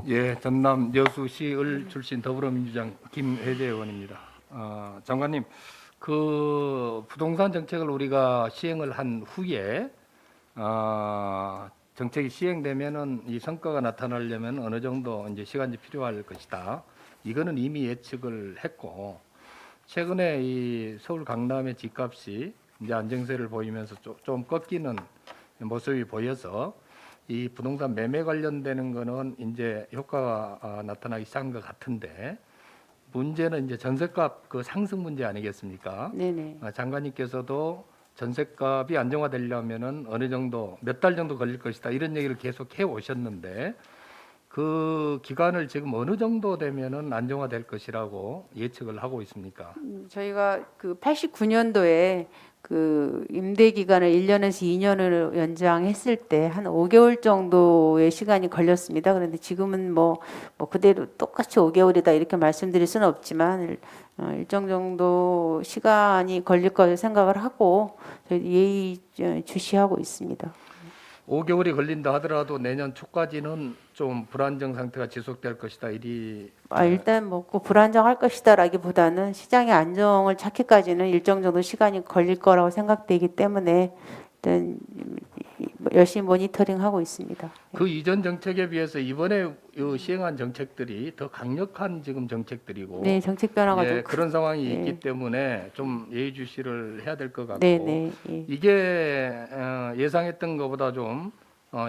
예, 전남 여수시을 출신 더불어민주당 김혜재 의원입니다. 장관님, 그 부동산 정책을 우리가 시행을 한 후에 정책이 시행되면은 이 성과가 나타나려면 어느 정도 이제 시간이 필요할 것이다. 이거는 이미 예측을 했고 최근에 이 서울 강남의 집값이 이제 안정세를 보이면서 좀 꺾이는 모습이 보여서 이 부동산 매매 관련되는 거는 이제 효과가 나타나기 시작한 것 같은데 문제는 이제 전셋값 그 상승 문제 아니겠습니까? 네네. 장관님께서도 전셋값이 안정화되려면은 어느 정도 몇 달 정도 걸릴 것이다 이런 얘기를 계속 해 오셨는데 그 기간을 지금 어느 정도 되면은 안정화될 것이라고 예측을 하고 있습니까? 저희가 그 89년도에 그 임대 기간을 1년에서 2년으로 연장했을 때 한 5개월 정도의 시간이 걸렸습니다. 그런데 지금은 뭐 그대로 똑같이 5개월이다 이렇게 말씀드릴 수는 없지만 일정 정도 시간이 걸릴 거를 생각을 하고 저희 예의주시하고 있습니다. 5개월이 걸린다 하더라도 내년 초까지는 좀 불안정 상태가 지속될 것이다. 이리 일단 꼭 불안정할 것이다라기보다는 시장의 안정을 찾기까지는 일정 정도 시간이 걸릴 거라고 생각되기 때문에 일단 열심히 모니터링하고 있습니다. 그 이전 정책에 비해서 이번에 시행한 정책들이 더 강력한 지금 정책들이고 네, 정책 변화가 좀 그런 상황이 네. 있기 때문에 좀 예의주시를 해야 될 것 같고 네, 네, 예. 이게 예상했던 것보다 좀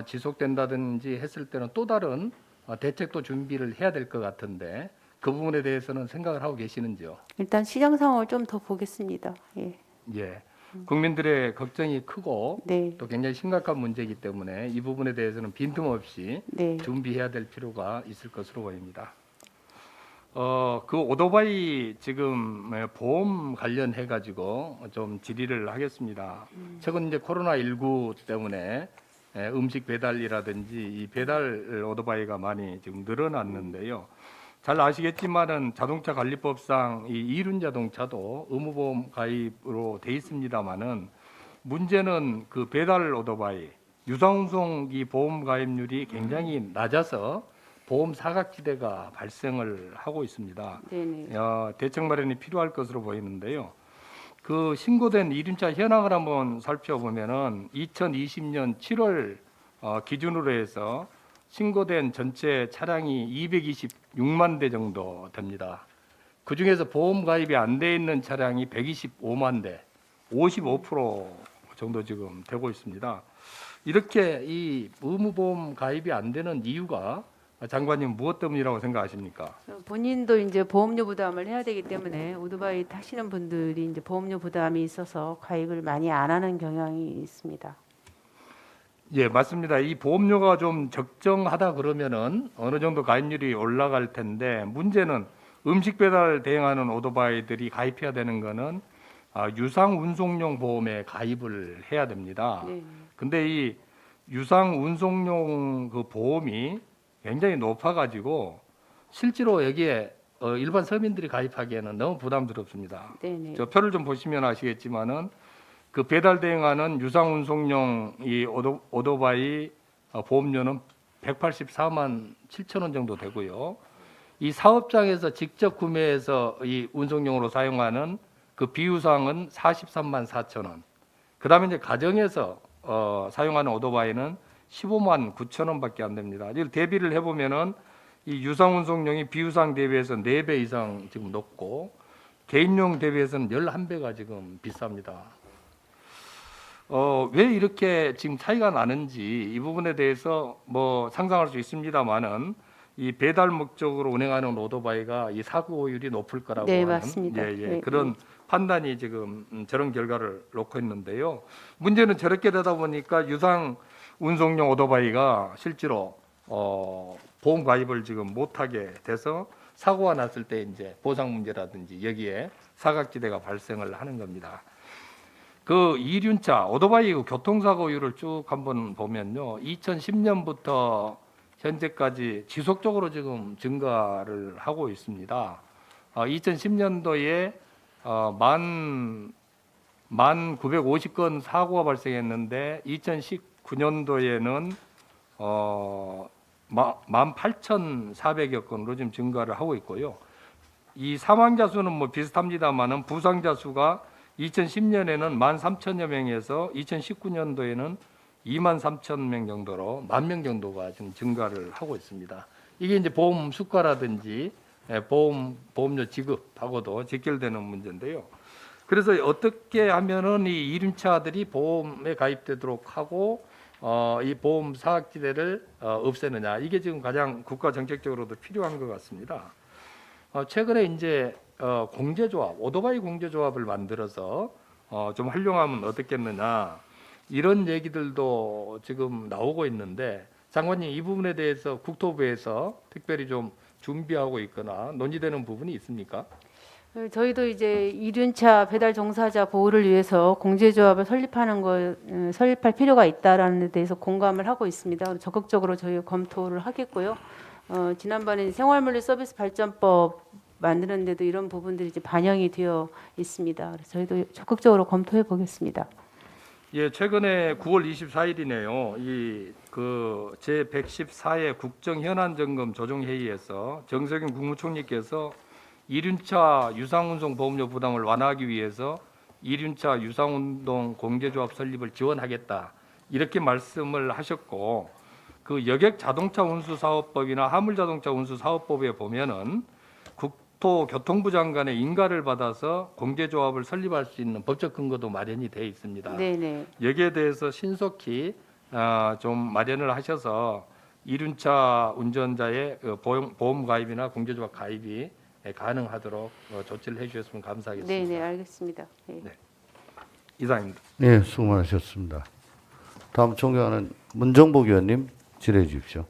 지속된다든지 했을 때는 또 다른 대책도 준비를 해야 될 것 같은데 그 부분에 대해서는 생각을 하고 계시는지요? 일단 시장 상황을 좀 더 보겠습니다. 예. 예. 국민들의 걱정이 크고 네, 또 굉장히 심각한 문제이기 때문에 이 부분에 대해서는 빈틈없이 네. 준비해야 될 필요가 있을 것으로 보입니다. 그 오토바이 지금 보험 관련해 가지고 좀 질의를 하겠습니다. 최근 이제 코로나19 때문에 음식 배달이라든지 이 배달 오토바이가 많이 지금 늘어났는데요. 잘 아시겠지만은 자동차 관리법상 이 이륜 자동차도 의무보험 가입으로 돼 있습니다만은 문제는 그 배달 오토바이 유상운송기 보험 가입률이 굉장히 낮아서 보험 사각지대가 발생을 하고 있습니다. 네, 네. 대책 마련이 필요할 것으로 보이는데요. 그 신고된 이륜차 현황을 한번 살펴보면은 2020년 7월 기준으로 해서 신고된 전체 차량이 226만 대 정도 됩니다. 그 중에서 보험 가입이 안 돼 있는 차량이 125만 대, 55% 정도 지금 되고 있습니다. 이렇게 이 의무보험 가입이 안 되는 이유가 장관님 무엇 때문이라고 생각하십니까? 본인도 이제 보험료 부담을 해야 되기 때문에 오토바이 타시는 분들이 이제 보험료 부담이 있어서 가입을 많이 안 하는 경향이 있습니다. 예, 맞습니다. 이 보험료가 좀 적정하다 그러면은 어느 정도 가입률이 올라갈 텐데 문제는 음식 배달 대행하는 오토바이들이 가입해야 되는 거는 유상 운송용 보험에 가입을 해야 됩니다. 네, 근데 이 유상 운송용 그 보험이 굉장히 높아가지고 실제로 여기에 일반 서민들이 가입하기에는 너무 부담스럽습니다. 네, 네. 저 표를 좀 보시면 아시겠지만은 그 배달 대행하는 유상 운송용 이 오토바이 보험료는 184만 7천 원 정도 되고요. 이 사업장에서 직접 구매해서 이 운송용으로 사용하는 그 비유상은 43만 4천 원. 그다음에 이제 가정에서 사용하는 오토바이는 15만 9천 원밖에 안 됩니다. 이걸 대비를 해보면은 이 유상 운송용이 비유상 대비해서 4배 이상 지금 높고 개인용 대비해서는 11배가 지금 비쌉니다. 왜 이렇게 지금 차이가 나는지 이 부분에 대해서 뭐 상상할 수 있습니다만은 이 배달 목적으로 운행하는 오토바이가 이 사고율이 높을 거라고 네, 하는 맞습니다. 네, 그런 판단이 지금 저런 결과를 놓고 있는데요. 문제는 저렇게 되다 보니까 유상 운송용 오토바이가 실제로 보험 가입을 지금 못하게 돼서 사고가 났을 때 이제 보상 문제라든지 여기에 사각지대가 발생을 하는 겁니다. 그 이륜차 오토바이 교통사고율을 쭉 한번 보면요, 2010년부터 현재까지 지속적으로 지금 증가를 하고 있습니다. 2010년도에 만 950건 사고가 발생했는데 2019년도에는 18,400여 건으로 지금 증가를 하고 있고요. 이 사망자 수는 뭐 비슷합니다만은 부상자 수가 2010년에는 13,000여 명에서 2019년도에는 23,000명 정도로 10,000명 정도가 지금 증가를 하고 있습니다. 이게 이제 보험 수가라든지 보험료 지급하고도 직결되는 문제인데요. 그래서 어떻게 하면은 이 이륜차들이 보험에 가입되도록 하고 이 보험 사각지대를 없애느냐, 이게 지금 가장 국가 정책적으로도 필요한 것 같습니다. 최근에 이제 공제조합, 오토바이 공제조합을 만들어서 좀 활용하면 어떻겠느냐, 이런 얘기들도 지금 나오고 있는데, 장관님 이 부분에 대해서 국토부에서 특별히 좀 준비하고 있거나 논의되는 부분이 있습니까? 저희도 이제 이륜차 배달 종사자 보호를 위해서 공제조합을 설립할 필요가 있다라는 데 대해서 공감을 하고 있습니다. 적극적으로 저희 검토를 하겠고요. 지난번에 생활물류 서비스 발전법 만드는데도 이런 부분들이 이제 반영이 되어 있습니다. 그래서 저희도 적극적으로 검토해 보겠습니다. 예, 최근에 9월 24일이네요. 제 114회 국정현안점검 조정회의에서 정세균 국무총리께서 이륜차 유상운송 보험료 부담을 완화하기 위해서 이륜차 유상운동 공제조합 설립을 지원하겠다, 이렇게 말씀을 하셨고, 그 여객 자동차 운수 사업법이나 화물 자동차 운수 사업법에 보면은 국토교통부 장관의 인가를 받아서 공제조합을 설립할 수 있는 법적 근거도 마련이 돼 있습니다. 네네. 여기에 대해서 신속히 좀 마련을 하셔서 이륜차 운전자의 보험 가입이나 공제조합 가입이 가능하도록 조치를 해주셨으면 감사하겠습니다. 네네, 알겠습니다. 네. 네. 이상입니다. 네, 수고 많으셨습니다. 다음 존경하는 문정복 의원님 질의해 주십시오.